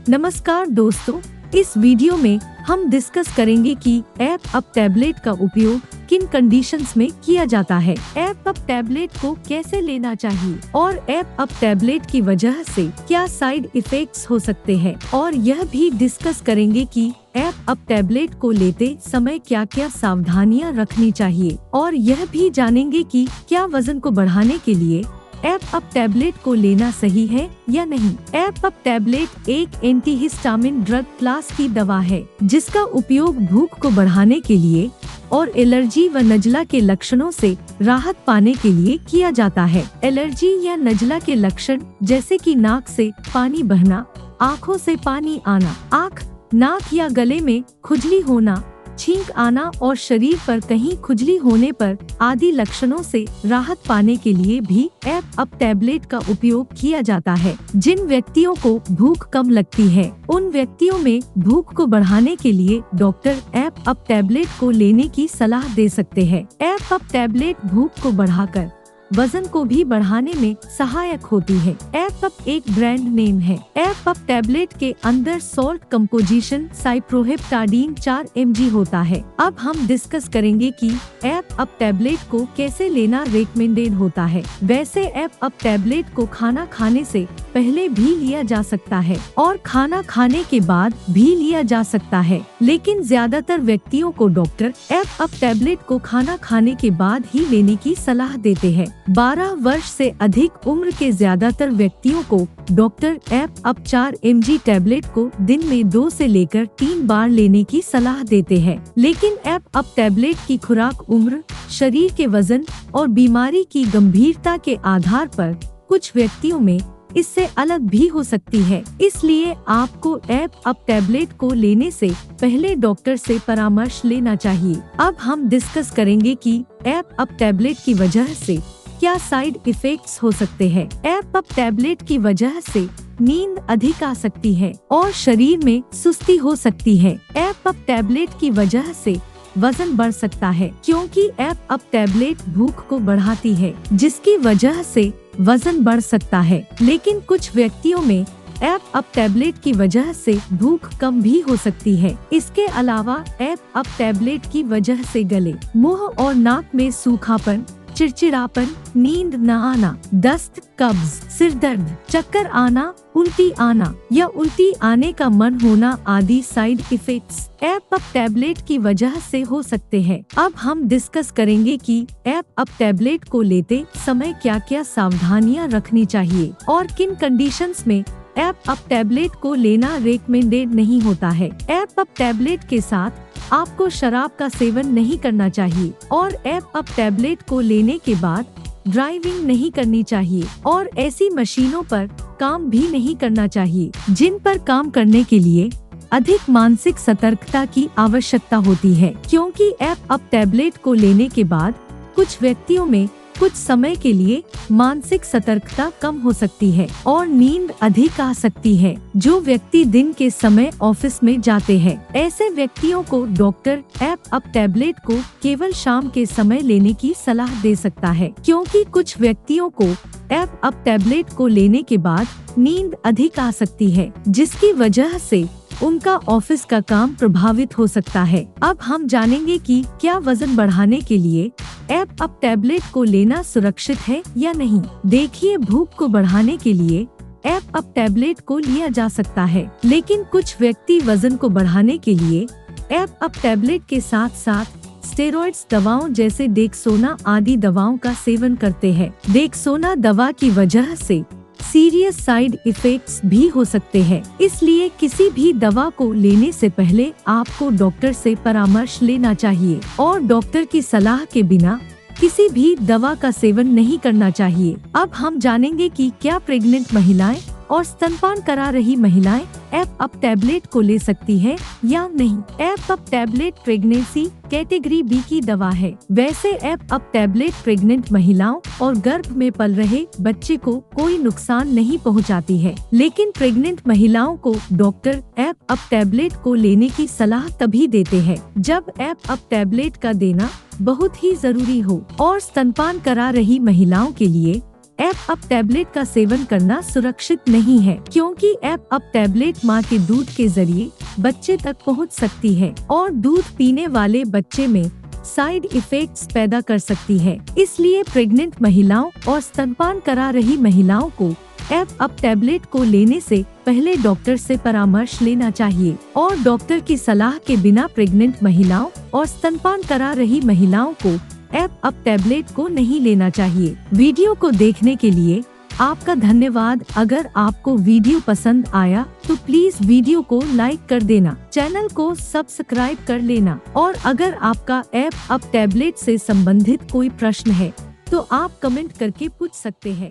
नमस्कार दोस्तों, इस वीडियो में हम डिस्कस करेंगे कि एप अप टैबलेट का उपयोग किन कंडीशंस में किया जाता है, एप अप टैबलेट को कैसे लेना चाहिए और एप अप टैबलेट की वजह से क्या साइड इफेक्ट्स हो सकते हैं, और यह भी डिस्कस करेंगे कि एप अप टैबलेट को लेते समय क्या क्या सावधानियां रखनी चाहिए, और यह भी जानेंगे कि क्या वजन को बढ़ाने के लिए एप अप टैबलेट को लेना सही है या नहीं। एप अप टैबलेट एक एंटीहिस्टामिन ड्रग क्लास की दवा है जिसका उपयोग भूख को बढ़ाने के लिए और एलर्जी व नज़ला के लक्षणों से राहत पाने के लिए किया जाता है। एलर्जी या नज़ला के लक्षण जैसे कि नाक से पानी बहना, आँखों से पानी आना, आँख, नाक या गले में खुजली होना, छींक आना और शरीर पर कहीं खुजली होने पर आदि लक्षणों से राहत पाने के लिए भी एप अप टैबलेट का उपयोग किया जाता है। जिन व्यक्तियों को भूख कम लगती है उन व्यक्तियों में भूख को बढ़ाने के लिए डॉक्टर एप अप टैबलेट को लेने की सलाह दे सकते हैं। एप अप टैबलेट भूख को बढ़ाकर वजन को भी बढ़ाने में सहायक होती है। एप अप एक ब्रांड नेम है। एप अप टैबलेट के अंदर सॉल्ट कंपोजिशन साइप्रोहेप्टाडीन 4 mg होता है। अब हम डिस्कस करेंगे कि एप अप टैबलेट को कैसे लेना रेकमेंडेड होता है। वैसे एप अप टैबलेट को खाना खाने से पहले भी लिया जा सकता है और खाना खाने के बाद भी लिया जा सकता है, लेकिन ज्यादातर व्यक्तियों को डॉक्टर एप अप टैबलेट को खाना खाने के बाद ही लेने की सलाह देते हैं। 12 वर्ष से अधिक उम्र के ज्यादातर व्यक्तियों को doctor app up 4 mg tablet को दिन में 2 से लेकर 3 बार लेने की सलाह देते हैं, लेकिन एप अप टैबलेट की खुराक उम्र, शरीर के वजन और बीमारी की गंभीरता के आधार पर कुछ व्यक्तियों में इससे अलग भी हो सकती है। इसलिए आपको एप अप टैबलेट को लेने से पहले डॉक्टर से परामर्श लेना चाहिए। अब हम डिस्कस करेंगे कि एप अप टैबलेट की वजह से क्या साइड इफेक्ट्स हो सकते हैं। एप अप टैबलेट की वजह से नींद अधिक आ सकती है और शरीर में सुस्ती हो सकती है। एप अप टैबलेट की वजह से वजन बढ़ सकता है क्योंकि एप अप टैबलेट भूख को बढ़ाती है, जिसकी वजह से वजन बढ़ सकता है। लेकिन कुछ व्यक्तियों में एप अप टैबलेट की वजह से भूख कम भी हो सकती है। इसके अलावा एप अप टैबलेट की वजह से गले, मुंह और नाक में सूखापन, चिड़चिड़ापन, नींद न आना, दस्त, कब्ज, सिर दर्द, चक्कर आना, उल्टी आना या उल्टी आने का मन होना आदि साइड इफेक्ट्स एप अप टैबलेट की वजह से हो सकते हैं। अब हम डिस्कस करेंगे कि एप अप टैबलेट को लेते समय क्या क्या सावधानियां रखनी चाहिए और किन कंडीशंस में एप अप टैबलेट को लेना रेकमेंडेड नहीं होता है। एप अप टैबलेट के साथ आपको शराब का सेवन नहीं करना चाहिए और एप अप टैबलेट को लेने के बाद ड्राइविंग नहीं करनी चाहिए और ऐसी मशीनों पर काम भी नहीं करना चाहिए जिन पर काम करने के लिए अधिक मानसिक सतर्कता की आवश्यकता होती है, क्योंकि एप अप टैबलेट को लेने के बाद कुछ व्यक्तियों में कुछ समय के लिए मानसिक सतर्कता कम हो सकती है और नींद अधिक आ सकती है। जो व्यक्ति दिन के समय ऑफिस में जाते हैं, ऐसे व्यक्तियों को डॉक्टर एप अप टैबलेट को केवल शाम के समय लेने की सलाह दे सकता है, क्योंकि कुछ व्यक्तियों को एप अप टैबलेट को लेने के बाद नींद अधिक आ सकती है, जिसकी वजह से उनका ऑफिस का काम प्रभावित हो सकता है। अब हम जानेंगे कि क्या वजन बढ़ाने के लिए एप अप टैबलेट को लेना सुरक्षित है या नहीं। देखिए, भूख को बढ़ाने के लिए एप अप टैबलेट को लिया जा सकता है, लेकिन कुछ व्यक्ति वजन को बढ़ाने के लिए एप अप टैबलेट के साथ साथ स्टेरॉइड्स दवाओं जैसे डेक्सोना आदि दवाओं का सेवन करते हैं। डेक्सोना दवा की वजह से सीरियस साइड इफेक्ट्स भी हो सकते हैं, इसलिए किसी भी दवा को लेने से पहले आपको डॉक्टर से परामर्श लेना चाहिए और डॉक्टर की सलाह के बिना किसी भी दवा का सेवन नहीं करना चाहिए। अब हम जानेंगे कि क्या प्रेग्नेंट महिलाएं और स्तनपान करा रही महिलाएं एप अप टैबलेट को ले सकती है या नहीं। एप अप टैबलेट प्रेगनेंसी कैटेगरी बी की दवा है। वैसे एप अप टैबलेट प्रेग्नेंट महिलाओं और गर्भ में पल रहे बच्चे को कोई नुकसान नहीं पहुंचाती है, लेकिन प्रेग्नेंट महिलाओं को डॉक्टर एप अप टैबलेट को लेने की सलाह तभी देते हैं जब एप अप टैबलेट का देना बहुत ही जरूरी हो, और स्तनपान करा रही महिलाओं के लिए ऐप अप टैबलेट का सेवन करना सुरक्षित नहीं है, क्योंकि ऐप अप टैबलेट माँ के दूध के जरिए बच्चे तक पहुँच सकती है और दूध पीने वाले बच्चे में साइड इफेक्ट्स पैदा कर सकती है। इसलिए प्रेग्नेंट महिलाओं और स्तनपान करा रही महिलाओं को ऐप अप टैबलेट को लेने से पहले डॉक्टर से परामर्श लेना चाहिए और डॉक्टर की सलाह के बिना प्रेग्नेंट महिलाओं और स्तनपान करा रही महिलाओं को ऐप अप टैबलेट को नहीं लेना चाहिए। वीडियो को देखने के लिए आपका धन्यवाद। अगर आपको वीडियो पसंद आया तो प्लीज वीडियो को लाइक कर देना, चैनल को सब्सक्राइब कर लेना और अगर आपका ऐप अप टैबलेट से संबंधित कोई प्रश्न है तो आप कमेंट करके पूछ सकते हैं।